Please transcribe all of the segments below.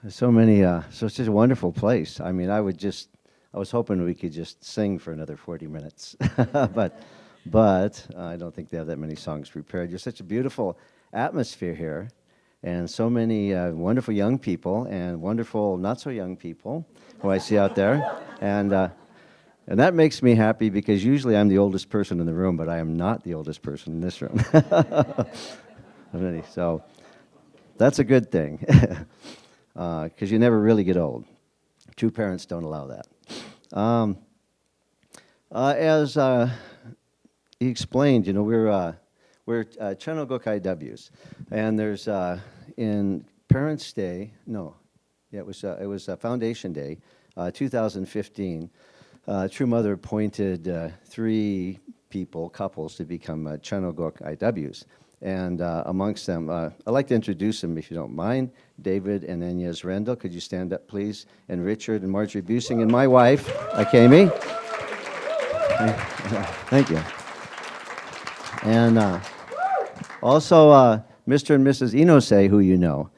So many, so it's just a wonderful place. I mean, I was hoping we could just sing for another 40 minutes, but, but I don't think they have that many songs prepared. You're such a beautiful atmosphere here, and so many wonderful young people and wonderful not so young people who I see out there, and that makes me happy because usually I'm the oldest person in the room, but I am not the oldest person in this room. So that's a good thing. Because you never really get old. True parents don't allow that. As he explained, you know, we're Chenogok IWs, and there's in Parents' Day. No, yeah, it was Foundation Day, 2015. True Mother appointed three couples, to become Chenogok IWs. And amongst them, I'd like to introduce them, if you don't mind. David and Agnes Rendell, could you stand up, please? And Richard and Marjorie Busing, and my wife, Akemi. Thank you. And also Mr. and Mrs. Inose, who you know.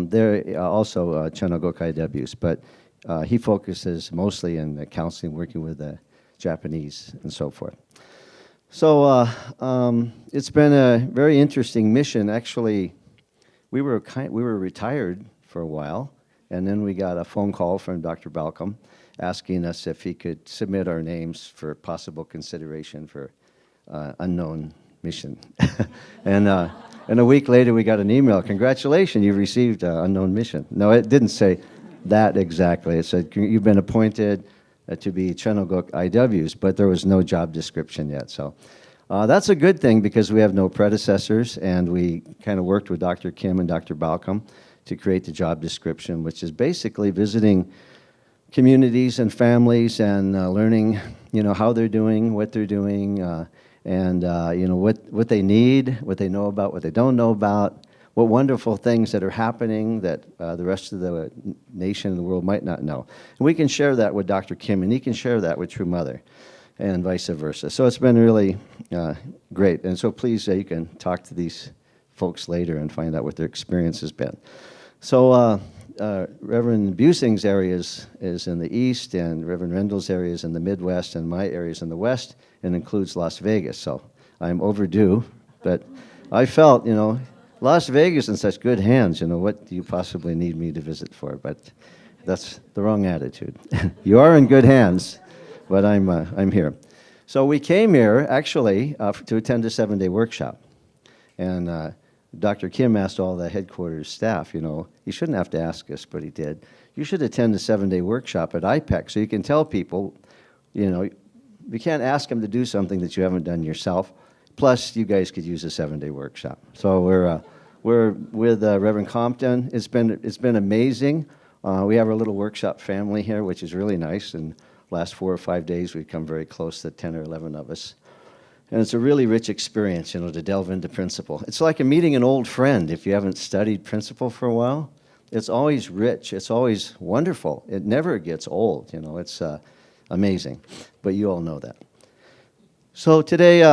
They're also Chenogok IWs, but he focuses mostly in counseling, working with the Japanese and so forth. So it's been a very interesting mission. Actually, we were retired for a while, and then we got a phone call from Dr. Balcom asking us if he could submit our names for possible consideration for unknown mission. And a week later, we got an email. Congratulations, you received unknown mission. No, it didn't say that exactly. It said you've been appointed to be Chenogok IWs, but there was no job description yet. So that's a good thing because we have no predecessors, and we kind of worked with Dr. Kim and Dr. Balcom to create the job description, which is basically visiting communities and families and learning, you know, how they're doing, what they're doing, and you know, what they need, what they know about, what they don't know about, what wonderful things that are happening that the rest of the nation and the world might not know. And we can share that with Dr. Kim, and he can share that with True Mother, and vice versa. So it's been really great. And so please, you can talk to these folks later and find out what their experience has been. So Reverend Busing's area is in the east, and Reverend Rendell's area is in the Midwest, and my area is in the west, and includes Las Vegas. So I'm overdue, but I felt, you know, Las Vegas in such good hands, you know, what do you possibly need me to visit for? But that's the wrong attitude. You are in good hands, but I'm here. So we came here, actually, to attend a 7-day workshop. And Dr. Kim asked all the headquarters staff, you know, he shouldn't have to ask us, but he did. You should attend a 7-day workshop at IPEC so you can tell people, you know, you can't ask them to do something that you haven't done yourself. Plus, you guys could use a 7-day workshop. So we're with Reverend Compton. It's been amazing. We have our little workshop family here, which is really nice. And last 4 or 5 days, we've come very close to 10 or 11 of us. And it's a really rich experience, you know, to delve into principle. It's like a meeting an old friend if you haven't studied principle for a while. It's always rich. It's always wonderful. It never gets old, you know. It's amazing. But you all know that. So today,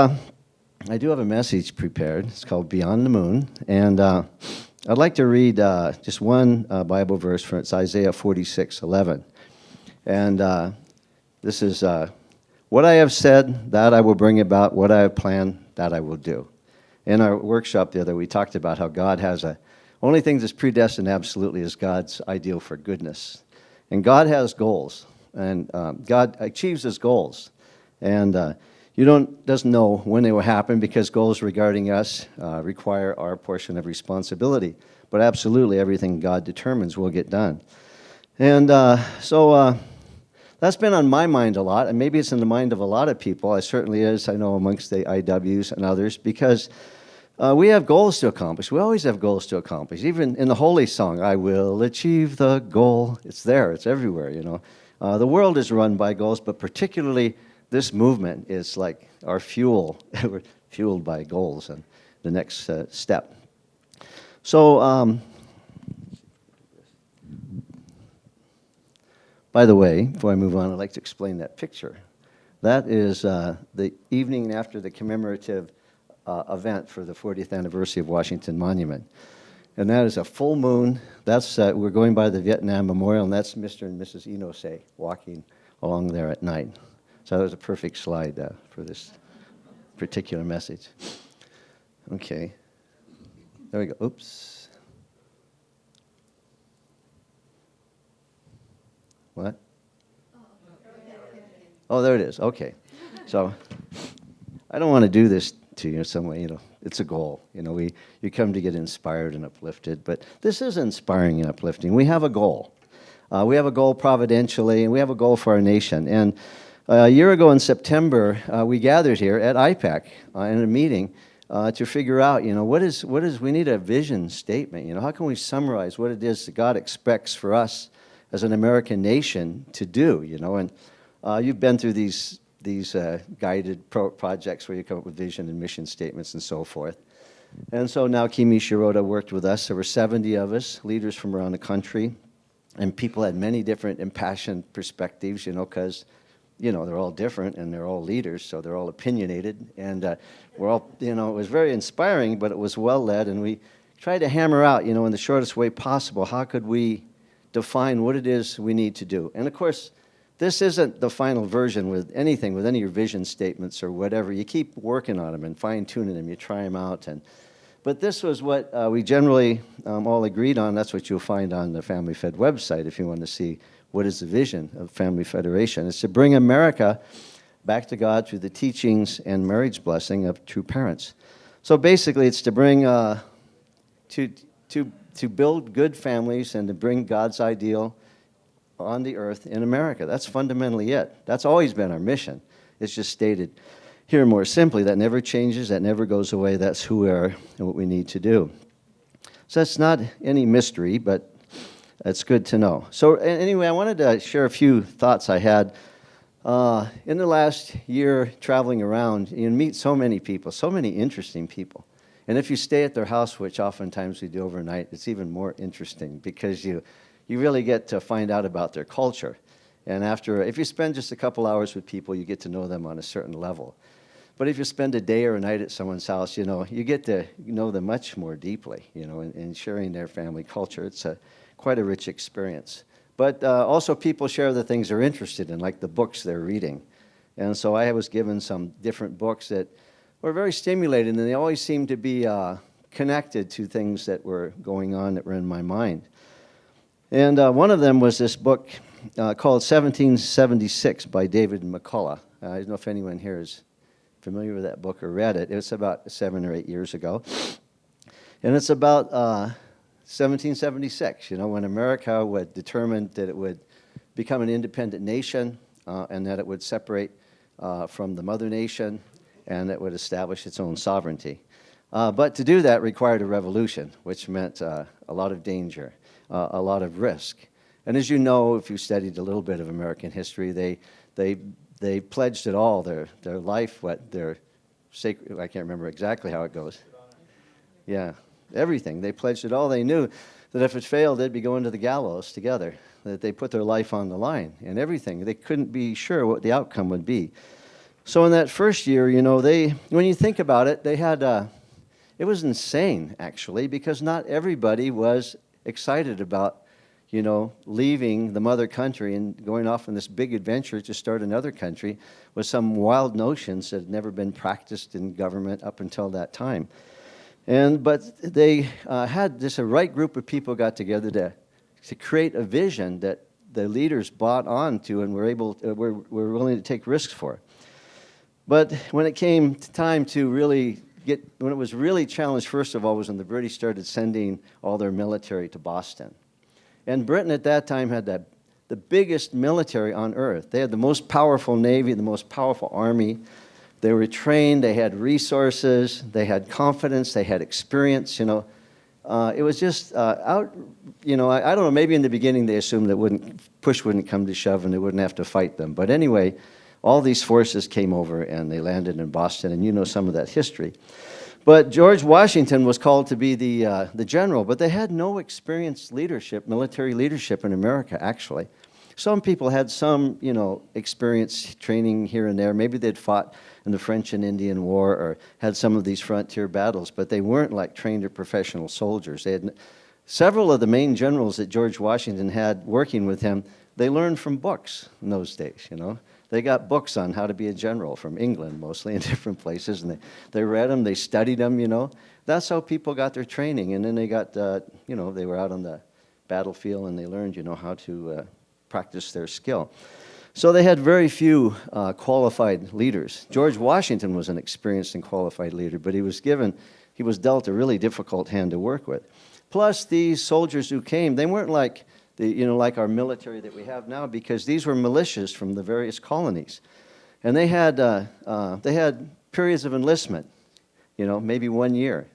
I do have a message prepared. It's called Beyond the Moon. And I'd like to read just one Bible verse from it. It's Isaiah 46:11. And this is, what I have said, that I will bring about. What I have planned, that I will do. In our workshop the other, we talked about how God has only thing that's predestined absolutely is God's ideal for goodness. And God has goals. And God achieves his goals. And doesn't know when they will happen because goals regarding us require our portion of responsibility. But absolutely everything God determines will get done. And so that's been on my mind a lot, and maybe it's in the mind of a lot of people. It certainly is, I know, amongst the IWs and others, because we have goals to accomplish. We always have goals to accomplish. Even in the holy song, I will achieve the goal. It's there. It's everywhere, you know. The world is run by goals, but particularly this movement is like our fuel. We're fueled by goals and the next step. So, by the way, before I move on, I'd like to explain that picture. That is the evening after the commemorative event for the 40th anniversary of Washington Monument. And that is a full moon. That's we're going by the Vietnam Memorial, and that's Mr. and Mrs. Inose walking along there at night. So that was a perfect slide for this particular message. Okay. There we go. Oops. What? Oh, there it is. Okay. So I don't want to do this to you in some way, it's a goal. You come to get inspired and uplifted, but this is inspiring and uplifting. We have a goal. We have a goal providentially, and we have a goal for our nation. And a year ago in September, we gathered here at IPAC in a meeting to figure out, we need a vision statement. How can we summarize what it is that God expects for us as an American nation to do, And you've been through these guided projects where you come up with vision and mission statements and so forth. And so now Kimi Shirota worked with us. There were 70 of us, leaders from around the country, and people had many different impassioned perspectives, because, they're all different and they're all leaders, so they're all opinionated. And we're all, it was very inspiring, but it was well-led, and we tried to hammer out, in the shortest way possible, how could we define what it is we need to do. And of course, this isn't the final version with anything, with any of your vision statements or whatever. You keep working on them and fine-tuning them. You try them out. But this was what we generally all agreed on. That's what you'll find on the Family Fed website if you want to see what is the vision of Family Federation. It's to bring America back to God through the teachings and marriage blessing of true parents. So basically, it's to bring, to build good families and to bring God's ideal on the earth in America. That's fundamentally it. That's always been our mission. It's just stated here more simply. That never changes. That never goes away. That's who we are and what we need to do. So that's not any mystery, but it's good to know. So anyway, I wanted to share a few thoughts I had. In the last year traveling around, you meet so many people, so many interesting people. And if you stay at their house, which oftentimes we do overnight, it's even more interesting because you really get to find out about their culture. And if you spend just a couple hours with people, you get to know them on a certain level. But if you spend a day or a night at someone's house, you get to know them much more deeply, in sharing their family culture. It's quite a rich experience. But also people share the things they're interested in, like the books they're reading. And so I was given some different books that were very stimulating, and they always seemed to be connected to things that were going on that were in my mind. And one of them was this book called 1776 by David McCullough. I don't know if anyone here is familiar with that book or read it. It was about 7 or 8 years ago. And it's about 1776, when America would determine that it would become an independent nation and that it would separate from the mother nation and it would establish its own sovereignty. But to do that required a revolution, which meant a lot of danger, a lot of risk. And as you know, if you studied a little bit of American history, they pledged it all, their life, their sacred, I can't remember exactly how it goes. Yeah, everything. They pledged it all. They knew that if it failed, they'd be going to the gallows together, that they put their life on the line and everything. They couldn't be sure what the outcome would be. So in that first year, when you think about it, they had, it was insane, actually, because not everybody was excited about, leaving the mother country and going off on this big adventure to start another country with some wild notions that had never been practiced in government up until that time. But they had a right group of people got together to create a vision that the leaders bought onto and were willing to take risks for. But when it came time to when it was really challenged, first of all, was when the British started sending all their military to Boston. And Britain at that time had the biggest military on earth. They had the most powerful navy, the most powerful army. They were trained, they had resources, they had confidence, they had experience, It was just I don't know, maybe in the beginning they assumed that push wouldn't come to shove and they wouldn't have to fight them. But anyway, all these forces came over and they landed in Boston, and you know some of that history. But George Washington was called to be the general, but they had no experienced leadership, military leadership in America, actually. Some people had some, experience training here and there. Maybe they'd fought in the French and Indian War or had some of these frontier battles, but they weren't like trained or professional soldiers. They had several of the main generals that George Washington had working with him. They learned from books in those days, They got books on how to be a general from England, mostly, in different places, and they read them, they studied them, That's how people got their training, and then they got, they were out on the battlefield and they learned, how to practice their skill. So they had very few qualified leaders. George Washington was an experienced and qualified leader, but he was dealt a really difficult hand to work with. Plus, these soldiers who came, they weren't like like our military that we have now, because these were militias from the various colonies, and they had periods of enlistment, maybe 1 year.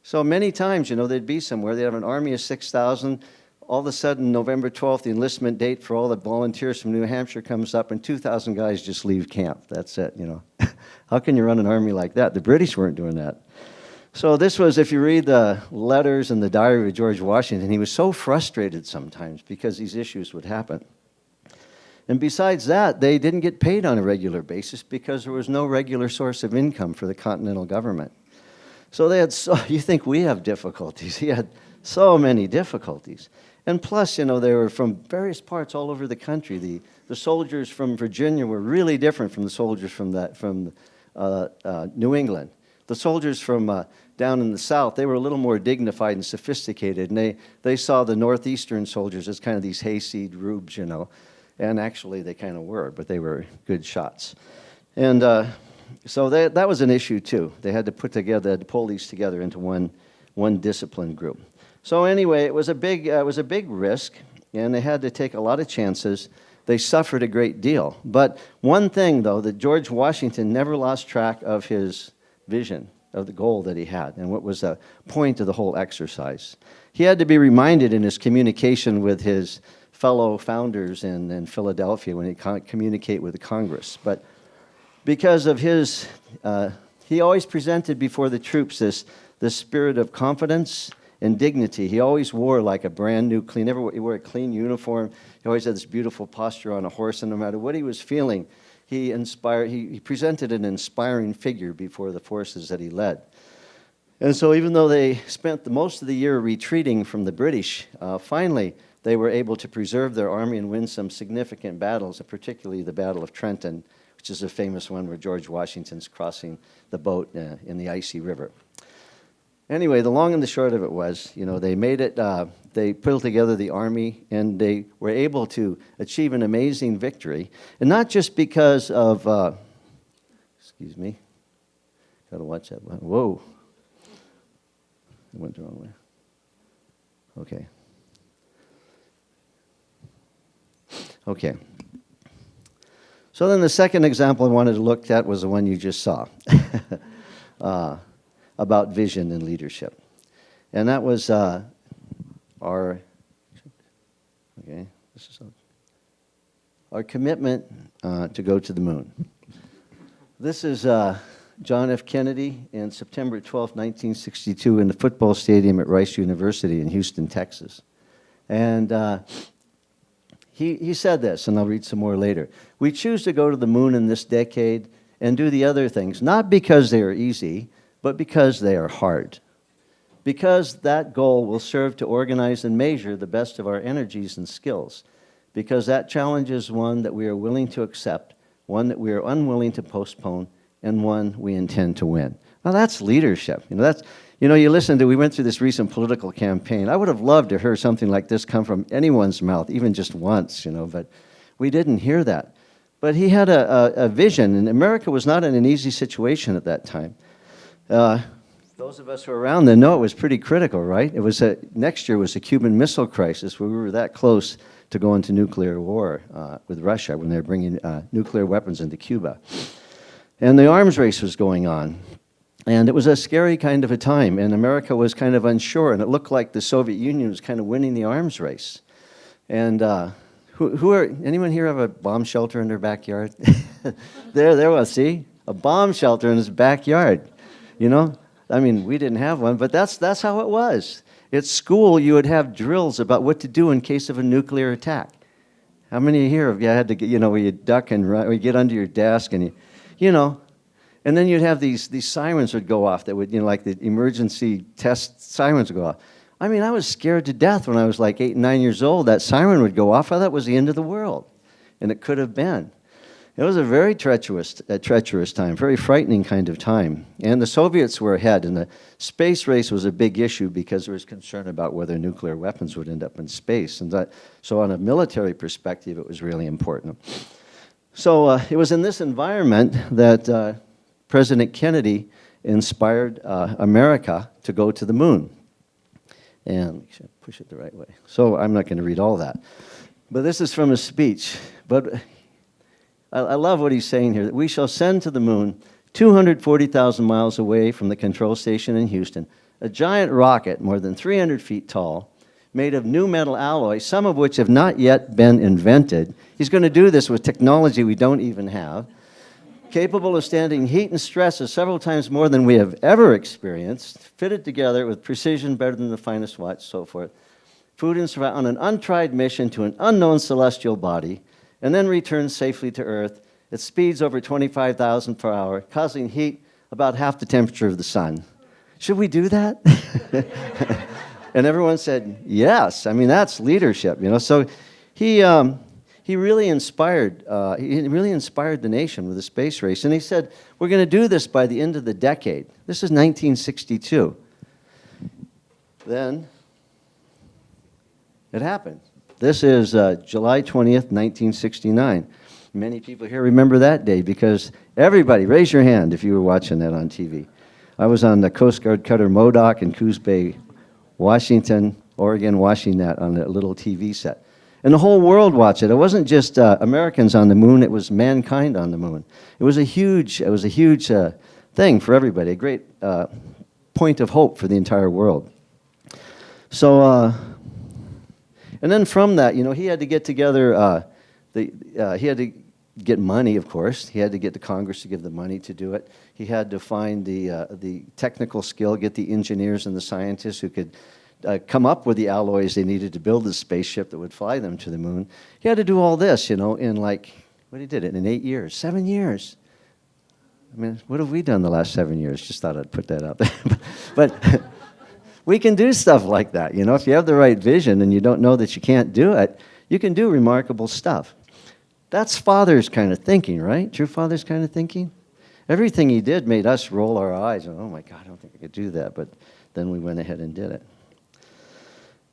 So many times, they'd be somewhere, they'd have an army of 6,000. All of a sudden, November 12th, the enlistment date for all the volunteers from New Hampshire comes up, and 2,000 guys just leave camp. That's it, How can you run an army like that? The British weren't doing that. So this was, if you read the letters and the diary of George Washington, he was so frustrated sometimes because these issues would happen. And besides that, they didn't get paid on a regular basis because there was no regular source of income for the Continental government. So they had, you think we have difficulties. He had so many difficulties. And plus, they were from various parts all over the country. The soldiers from Virginia were really different from the soldiers from New England. The soldiers from down in the South, they were a little more dignified and sophisticated, and they saw the Northeastern soldiers as kind of these hayseed rubes, and actually they kind of were, but they were good shots. And so that was an issue too. They had to pull these together into one disciplined group. So anyway, it was a big risk, and they had to take a lot of chances. They suffered a great deal. But one thing, though, that George Washington never lost track of his vision, of the goal that he had, and what was the point of the whole exercise. He had to be reminded in his communication with his fellow founders in Philadelphia when he communicate with the Congress. But because of his, he always presented before the troops this spirit of confidence and dignity. He always wore like a brand new, clean, he wore a clean uniform. He always had this beautiful posture on a horse, and no matter what he was feeling, he presented an inspiring figure before the forces that he led. And so even though they spent most of the year retreating from the British, finally they were able to preserve their army and win some significant battles, particularly the Battle of Trenton, which is a famous one where George Washington's crossing the boat in the icy river. Anyway, the long and the short of it was, they made it, they put together the army, and they were able to achieve an amazing victory. And not just because of, excuse me, gotta watch that one. Whoa. I went the wrong way. Okay. Okay. So then the second example I wanted to look at was the one you just saw. About vision and leadership. And that was our commitment to go to the moon. This is John F. Kennedy in September 12, 1962 in the football stadium at Rice University in Houston, Texas. And he said this, and I'll read some more later. We choose to go to the moon in this decade and do the other things, not because they are easy, but because they are hard. Because that goal will serve to organize and measure the best of our energies and skills. Because that challenge is one that we are willing to accept, one that we are unwilling to postpone, and one we intend to win. Now that's leadership. We went through this recent political campaign. I would have loved to hear something like this come from anyone's mouth, even just once, but we didn't hear that. But he had a vision, and America was not in an easy situation at that time. Those of us who were around then know it was pretty critical, right? It was next year was the Cuban Missile Crisis, where we were that close to going to nuclear war with Russia when they were bringing nuclear weapons into Cuba. And the arms race was going on. And it was a scary kind of a time, and America was kind of unsure, and it looked like the Soviet Union was kind of winning the arms race. And anyone here have a bomb shelter in their backyard? there was, see? A bomb shelter in his backyard. We didn't have one, but that's how it was. At school, you would have drills about what to do in case of a nuclear attack. How many here have you had to get, where you duck and run, or you get under your desk and you know, and then you'd have these sirens would go off that would, like the emergency test sirens would go off. I mean, I was scared to death when I was like 8 and 9 years old. That siren would go off. I thought it was the end of the world, and it could have been. It was a very treacherous time, very frightening kind of time. And the Soviets were ahead, and the space race was a big issue because there was concern about whether nuclear weapons would end up in space. And so on a military perspective, it was really important. So it was in this environment that President Kennedy inspired America to go to the moon. And I should push it the right way. So I'm not going to read all that. But this is from a speech. But I love what he's saying here, that we shall send to the moon 240,000 miles away from the control station in Houston, a giant rocket more than 300 feet tall, made of new metal alloys, some of which have not yet been invented. He's going to do this with technology we don't even have, capable of standing heat and stresses several times more than we have ever experienced, fitted together with precision better than the finest watch, so forth. Food and survival on an untried mission to an unknown celestial body, and then returns safely to Earth at speeds over 25,000 per hour, causing heat about half the temperature of the sun. Should we do that? And everyone said, yes. I mean, that's leadership, So he really inspired the nation with the space race. And he said, we're going to do this by the end of the decade. This is 1962. Then it happened. This is July 20th, 1969. Many people here remember that day because everybody, raise your hand if you were watching that on TV. I was on the Coast Guard cutter Modoc in Coos Bay, Washington, Oregon, watching that on a little TV set. And the whole world watched it. It wasn't just Americans on the moon, it was mankind on the moon. It was a huge thing for everybody, a great point of hope for the entire world. So, and then from that, he had to get together, he had to get money, of course. He had to get the Congress to give the money to do it. He had to find the technical skill, get the engineers and the scientists who could come up with the alloys they needed to build the spaceship that would fly them to the moon. He had to do all this, in he did it in 8 years, 7 years. I mean, what have we done the last 7 years? Just thought I'd put that out there. but we can do stuff like that, If you have the right vision and you don't know that you can't do it, you can do remarkable stuff. That's Father's kind of thinking, right? True Father's kind of thinking. Everything he did made us roll our eyes. And, oh, my God, I don't think I could do that. But then we went ahead and did it.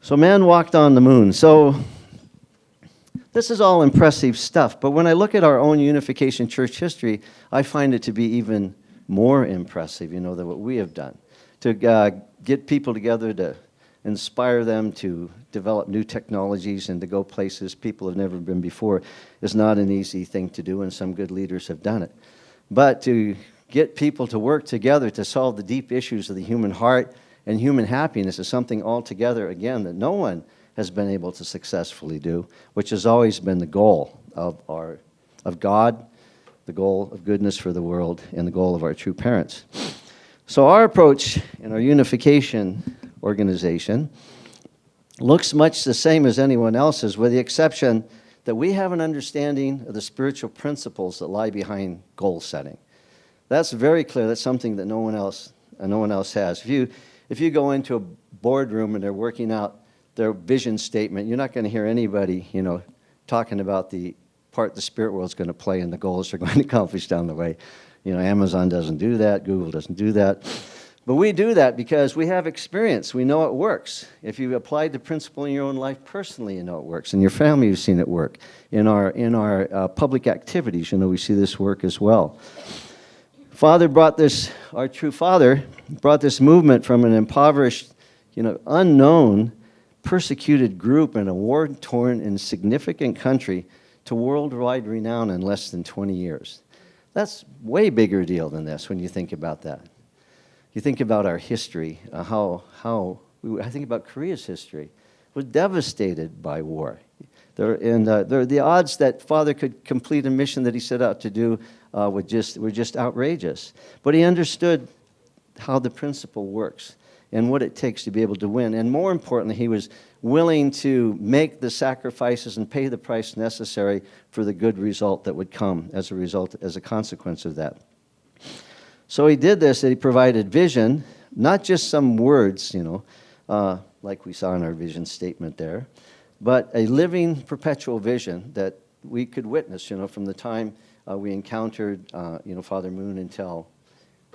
So man walked on the moon. So this is all impressive stuff. But when I look at our own Unification Church history, I find it to be even more impressive, than what we have done. To get people together, to inspire them to develop new technologies and to go places people have never been before is not an easy thing to do, and some good leaders have done it. But to get people to work together to solve the deep issues of the human heart and human happiness is something altogether, again, that no one has been able to successfully do, which has always been the goal of God, the goal of goodness for the world, and the goal of our true parents. So our approach in our unification organization looks much the same as anyone else's, with the exception that we have an understanding of the spiritual principles that lie behind goal setting. That's very clear. That's something that no one else has. If you go into a boardroom and they're working out their vision statement, you're not going to hear anybody, talking about the part the spirit world's going to play and the goals they're going to accomplish down the way. Amazon doesn't do that. Google doesn't do that. But we do that because we have experience. We know it works. If you've applied the principle in your own life personally, you know it works. In your family, you've seen it work. In our public activities, we see this work as well. Our true Father brought this movement from an impoverished, unknown, persecuted group in a war-torn, insignificant country to worldwide renown in less than 20 years. That's way bigger deal than this when you think about that. You think about our history, I think about Korea's history, was devastated by war. The odds that Father could complete a mission that he set out to do were just outrageous. But he understood how the principle works and what it takes to be able to win. And more importantly, he was willing to make the sacrifices and pay the price necessary for the good result that would come as a consequence of that. So he did this, that he provided vision, not just some words, like we saw in our vision statement there, but a living, perpetual vision that we could witness, from the time we encountered, Father Moon until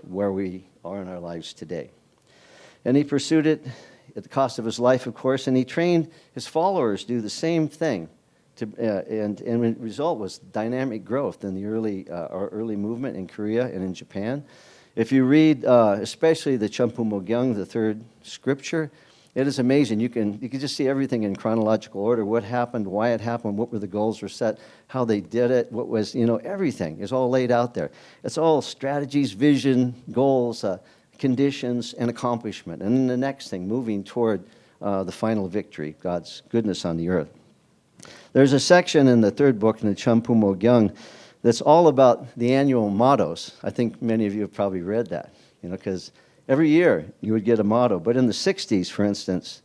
where we are in our lives today. And he pursued it at the cost of his life, of course, and he trained his followers to do the same thing. And the result was dynamic growth in the our early movement in Korea and in Japan. If you read, especially the Champumogyang, the third scripture, it is amazing. You can just see everything in chronological order. What happened, why it happened, what were the goals were set, how they did it, what was, everything is all laid out there. It's all strategies, vision, goals, conditions, and accomplishment. And then the next thing, moving toward the final victory, God's goodness on the earth. There's a section in the third book in the Champumogyang that's all about the annual mottos. I think many of you have probably read that, because every year you would get a motto. But in the 60s, for instance,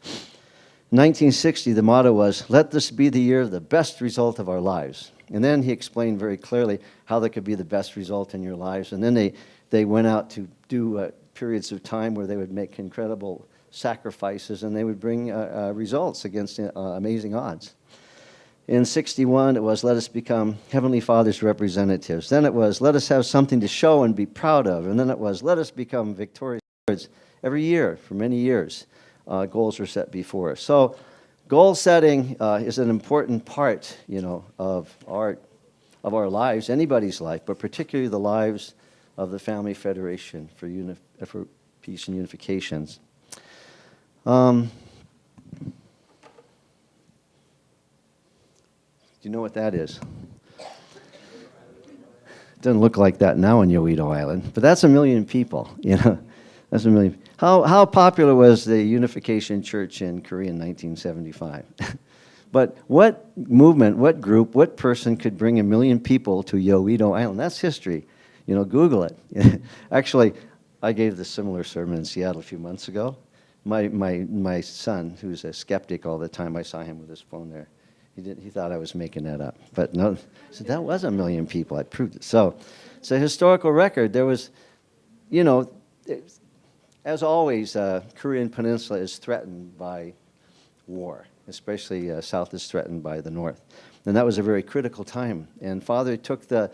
1960, the motto was, "Let this be the year of the best result of our lives." And then he explained very clearly how that could be the best result in your lives. And then they went out to do periods of time where they would make incredible sacrifices, and they would bring results against amazing odds. In 61, it was, "Let us become Heavenly Father's representatives." Then it was, "Let us have something to show and be proud of." And then it was, "Let us become victorious." Every year, for many years, goals were set before us. So goal setting is an important part, of our lives, anybody's life, but particularly the lives of the Family Federation for Peace and Unifications. Do you know what that is? It doesn't look like that now on Yoito Island, but that's 1 million people, That's 1 million. How popular was the Unification Church in Korea in 1975? But what movement, what group, what person could bring 1 million people to Yoito Island? That's history. Google it. Actually, I gave this similar sermon in Seattle a few months ago. My son, who's a skeptic all the time, I saw him with his phone there. He thought I was making that up. But no, so that was 1 million people. I proved it. So it's a historical record. There was, as always, Korean Peninsula is threatened by war, especially South is threatened by the North. And that was a very critical time. And Father took the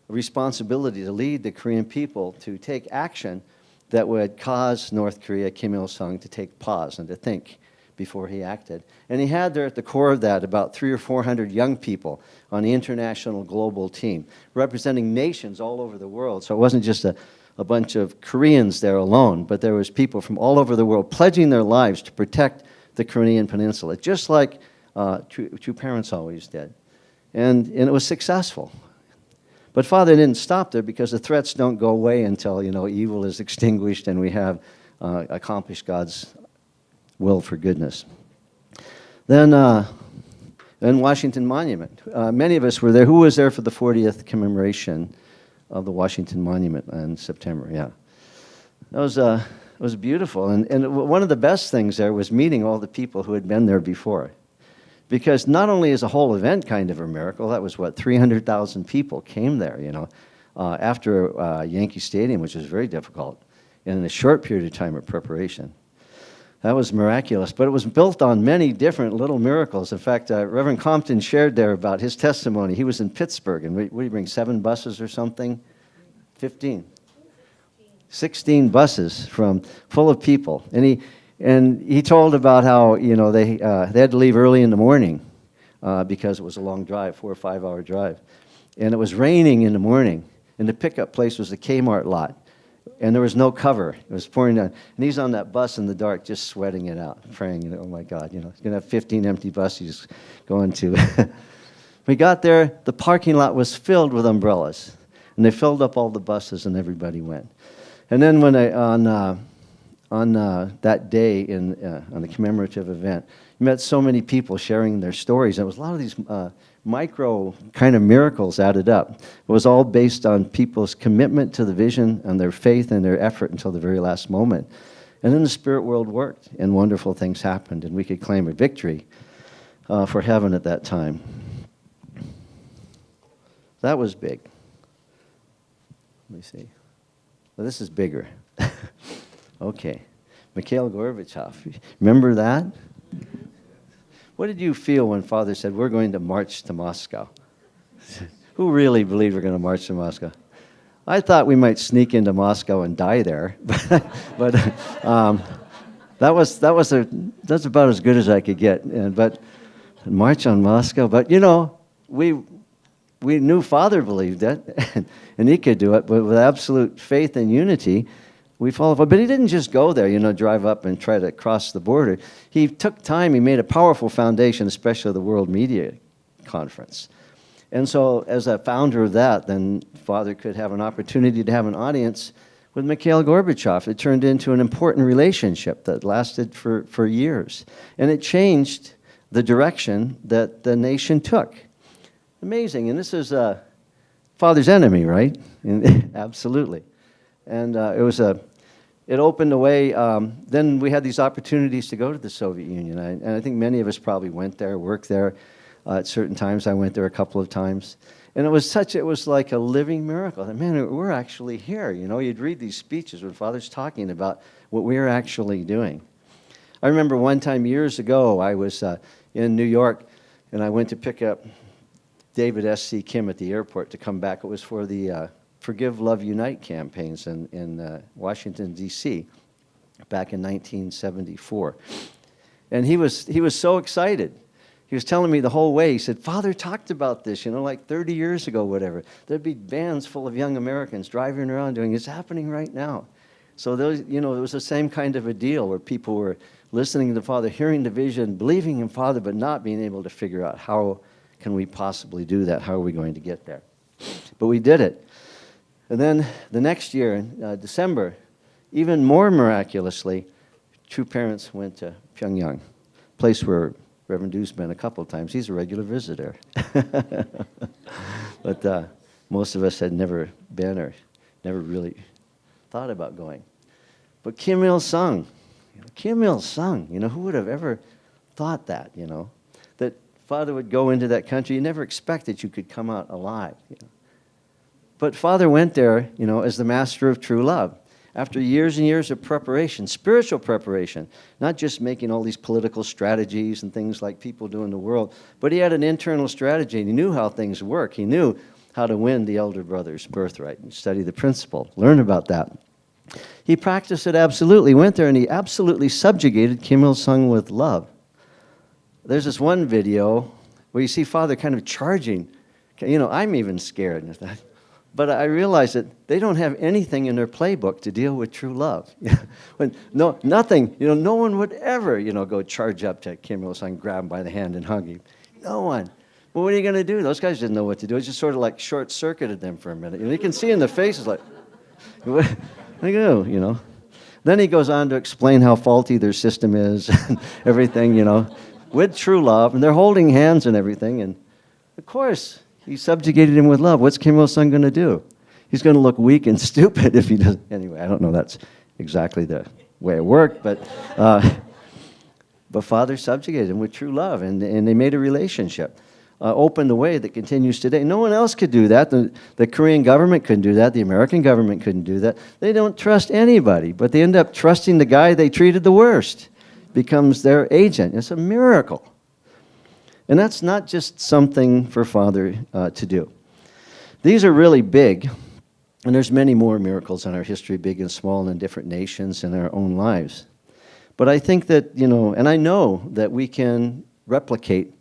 responsibility to lead the Korean people to take action that would cause North Korea, Kim Il-sung, to take pause and to think before he acted. And he had there at the core of that about 300 or 400 young people on the international global team, representing nations all over the world. So it wasn't just a bunch of Koreans there alone, but there was people from all over the world pledging their lives to protect the Korean Peninsula, just like true parents always did. And it was successful. But Father didn't stop there, because the threats don't go away until, evil is extinguished and we have accomplished God's will for goodness. Then Washington Monument. Many of us were there. Who was there for the 40th commemoration of the Washington Monument in September? Yeah. It was beautiful. And one of the best things there was meeting all the people who had been there before. Because not only is the whole event kind of a miracle, that was 300,000 people came there, after Yankee Stadium, which was very difficult, and in a short period of time of preparation. That was miraculous, but it was built on many different little miracles. In fact, Reverend Compton shared there about his testimony. He was in Pittsburgh, and what did he bring, 7 buses or something? 15. 16 buses full of people. And he told about how, they had to leave early in the morning because it was a long drive, 4 or 5 hour drive. And it was raining in the morning, and the pickup place was the Kmart lot. And there was no cover. It was pouring down. And he's on that bus in the dark just sweating it out, praying, oh my God, he's going to have 15 empty buses going to. We got there, the parking lot was filled with umbrellas. And they filled up all the buses, and everybody went. And then when on that day on the commemorative event, you met so many people sharing their stories. And it was a lot of these micro kind of miracles added up. It was all based on people's commitment to the vision and their faith and their effort until the very last moment. And then the spirit world worked, and wonderful things happened, and we could claim a victory for heaven at that time. That was big. Let me see. Well, this is bigger. Okay. Mikhail Gorbachev. Remember that? What did you feel when Father said, we're going to march to Moscow? Who really believed we're going to march to Moscow? I thought we might sneak into Moscow and die there, but that's about as good as I could get. But march on Moscow. But you know, we knew Father believed it, and he could do it. But with absolute faith and unity, we followed. But he didn't just go there, you know, drive up and try to cross the border. He took time. He made a powerful foundation, especially the World Media Conference. And so as a founder of that, then Father could have an opportunity to have an audience with Mikhail Gorbachev. It turned into an important relationship that lasted for years. And it changed the direction that the nation took. Amazing. And this is Father's enemy, right? Absolutely. And it opened the way. Then we had these opportunities to go to the Soviet Union. And I think many of us probably went there, worked there. At certain times, I went there a couple of times. And it was like a living miracle. Man, we're actually here. You know, you'd read these speeches when Father's talking about what we're actually doing. I remember one time years ago, I was in New York, and I went to pick up David S.C. Kim at the airport to come back. It was for the Forgive, Love, Unite campaigns in Washington, D.C. back in 1974. And he was so excited. He was telling me the whole way. He said, Father talked about this, you know, like 30 years ago, whatever. There'd be vans full of young Americans driving around doing, it's happening right now. So those, you know, it was the same kind of a deal where people were listening to Father, hearing the vision, believing in Father, but not being able to figure out how can we possibly do that? How are we going to get there? But we did it. And then the next year, in December, even more miraculously, True Parents went to Pyongyang, a place where Reverend Du's been a couple of times. He's a regular visitor. But most of us had never been or never really thought about going. But Kim Il-sung, you know, who would have ever thought that, you know, that Father would go into that country. You never expected you could come out alive. You know. But Father went there, you know, as the master of true love. After years and years of preparation, spiritual preparation, not just making all these political strategies and things like people do in the world, but he had an internal strategy, and he knew how things work. He knew how to win the elder brother's birthright and study the principle, learn about that. He practiced it absolutely, went there, and he absolutely subjugated Kim Il-sung with love. There's this one video where you see Father kind of charging. You know, I'm even scared. But I realized that they don't have anything in their playbook to deal with true love. Nothing. You know, no one would ever, you know, go charge up to Kim Il-sung, grab him by the hand and hug him. No one. Well, what are you going to do? Those guys didn't know what to do. It just sort of like short-circuited them for a minute. You can see in the faces like, what do you do, you know? Then he goes on to explain how faulty their system is and everything, you know, with true love. And they're holding hands and everything. And, of course, he subjugated him with love. What's Kim Il-sung going to do? He's going to look weak and stupid if he doesn't. Anyway, I don't know that's exactly the way it worked, but Father subjugated him with true love, and they made a relationship. Opened a way that continues today. No one else could do that. The Korean government couldn't do that. The American government couldn't do that. They don't trust anybody, but they end up trusting the guy they treated the worst. Becomes their agent. It's a miracle. And that's not just something for Father to do. These are really big, and there's many more miracles in our history, big and small, and in different nations in our own lives. But I think that, you know, and I know that we can replicate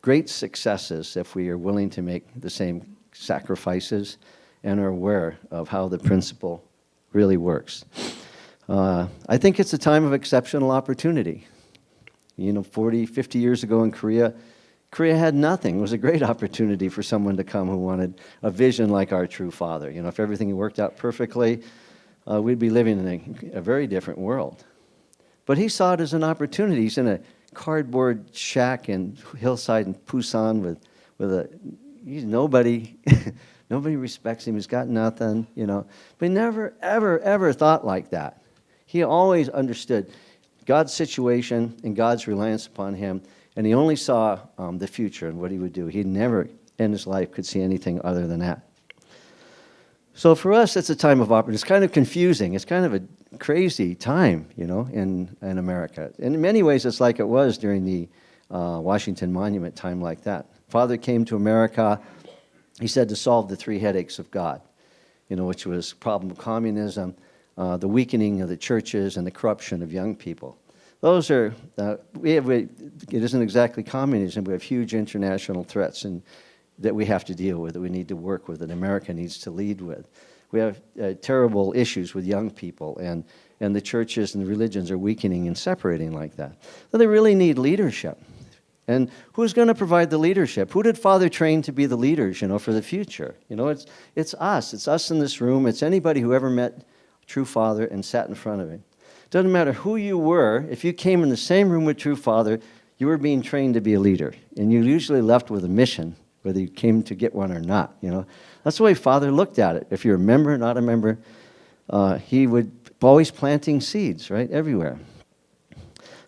great successes if we are willing to make the same sacrifices and are aware of how the principle really works. I think it's a time of exceptional opportunity. You know, 40, 50 years ago in Korea had nothing. It was a great opportunity for someone to come who wanted a vision like our true Father. You know, if everything worked out perfectly, we'd be living in a very different world. But he saw it as an opportunity. He's in a cardboard shack in hillside in Busan he's nobody. Nobody respects him. He's got nothing, you know. But he never, ever, ever thought like that. He always understood God's situation and God's reliance upon him, and he only saw the future and what he would do. He never in his life could see anything other than that. So for us, it's a time of opportunity. It's kind of confusing. It's kind of a crazy time, in America. In many ways, it's like it was during the Washington Monument time like that. Father came to America, he said, to solve the three headaches of God, which was problem of communism, the weakening of the churches, and the corruption of young people. Those are, it isn't exactly communism. We have huge international threats that we have to deal with, that we need to work with, that America needs to lead with. We have terrible issues with young people, and the churches and the religions are weakening and separating like that. So they really need leadership. And who's going to provide the leadership? Who did Father train to be the leaders, for the future? It's us. It's us in this room. It's anybody who ever met True Father and sat in front of him. Doesn't matter who you were. If you came in the same room with True Father, you were being trained to be a leader. And you usually left with a mission, whether you came to get one or not, That's the way Father looked at it. If you're a member, not a member, he would always planting seeds, right, everywhere.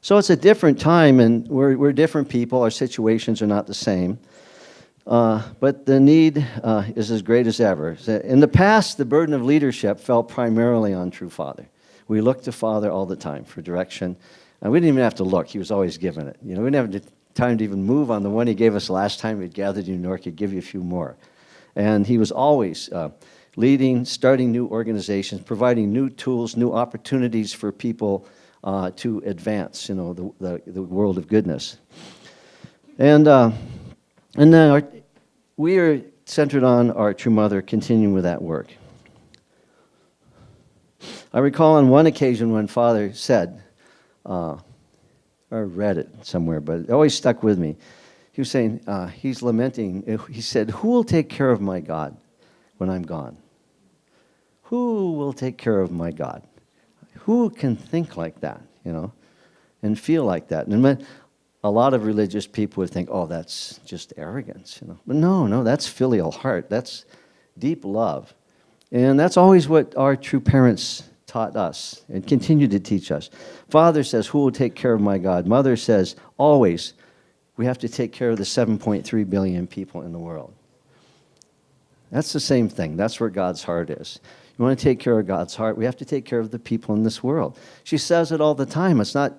So it's a different time, and we're different people. Our situations are not the same. But the need is as great as ever. In the past, the burden of leadership fell primarily on True Father. We looked to Father all the time for direction. And we didn't even have to look. He was always giving it. We didn't have time to even move on the one he gave us last time we gathered in New York. He'd give you a few more. And he was always leading, starting new organizations, providing new tools, new opportunities for people to advance, the world of goodness. And then we are centered on our True Mother, continuing with that work. I recall on one occasion when Father said, I read it somewhere, but it always stuck with me. He was saying, he's lamenting, he said, who will take care of my God when I'm gone? Who will take care of my God? Who can think like that, and feel like that? And a lot of religious people would think, oh, that's just arrogance, But no, that's filial heart. That's deep love. And that's always what our true parents taught us and continue to teach us. Father says, who will take care of my God? Mother says, always, we have to take care of the 7.3 billion people in the world. That's the same thing. That's where God's heart is. You want to take care of God's heart, we have to take care of the people in this world. She says it all the time. It's not,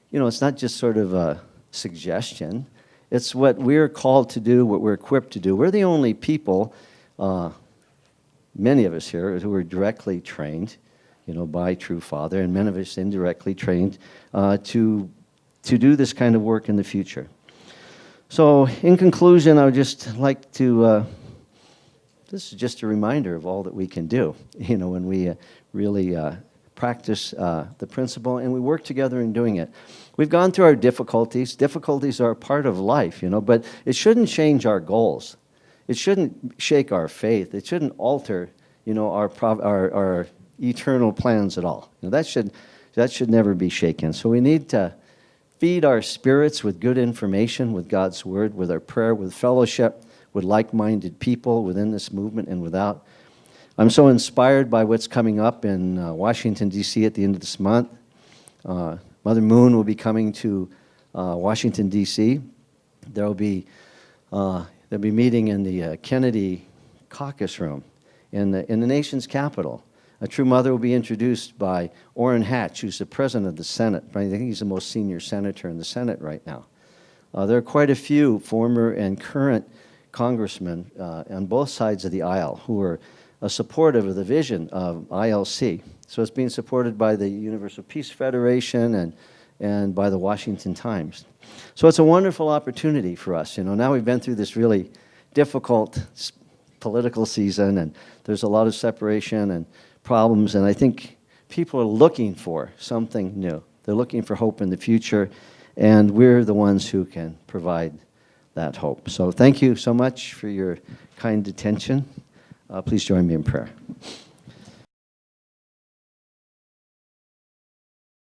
it's not just sort of a suggestion. It's what we're called to do, what we're equipped to do. We're the only people, many of us here, who are directly trained, by True Father, and many of us indirectly trained to do this kind of work in the future. So, in conclusion, I would just like to, this is just a reminder of all that we can do, when we really practice the principle and we work together in doing it. We've gone through our difficulties. Difficulties are a part of life, but it shouldn't change our goals. It shouldn't shake our faith. It shouldn't alter, our eternal plans at all. That should never be shaken. So we need to feed our spirits with good information, with God's Word, with our prayer, with fellowship, with like-minded people within this movement and without. I'm so inspired by what's coming up in Washington, D.C. at the end of this month. Mother Moon will be coming to Washington, D.C. They'll be meeting in the Kennedy caucus room in the nation's capital. A True Mother will be introduced by Orrin Hatch, who's the president of the Senate. I think he's the most senior senator in the Senate right now. There are quite a few former and current congressmen on both sides of the aisle who are supportive of the vision of ILC. So it's being supported by the Universal Peace Federation and by the Washington Times. So it's a wonderful opportunity for us. Now we've been through this really difficult political season, and there's a lot of separation and problems, and I think people are looking for something new. They're looking for hope in the future, and we're the ones who can provide that hope. So thank you so much for your kind attention. Please join me in prayer.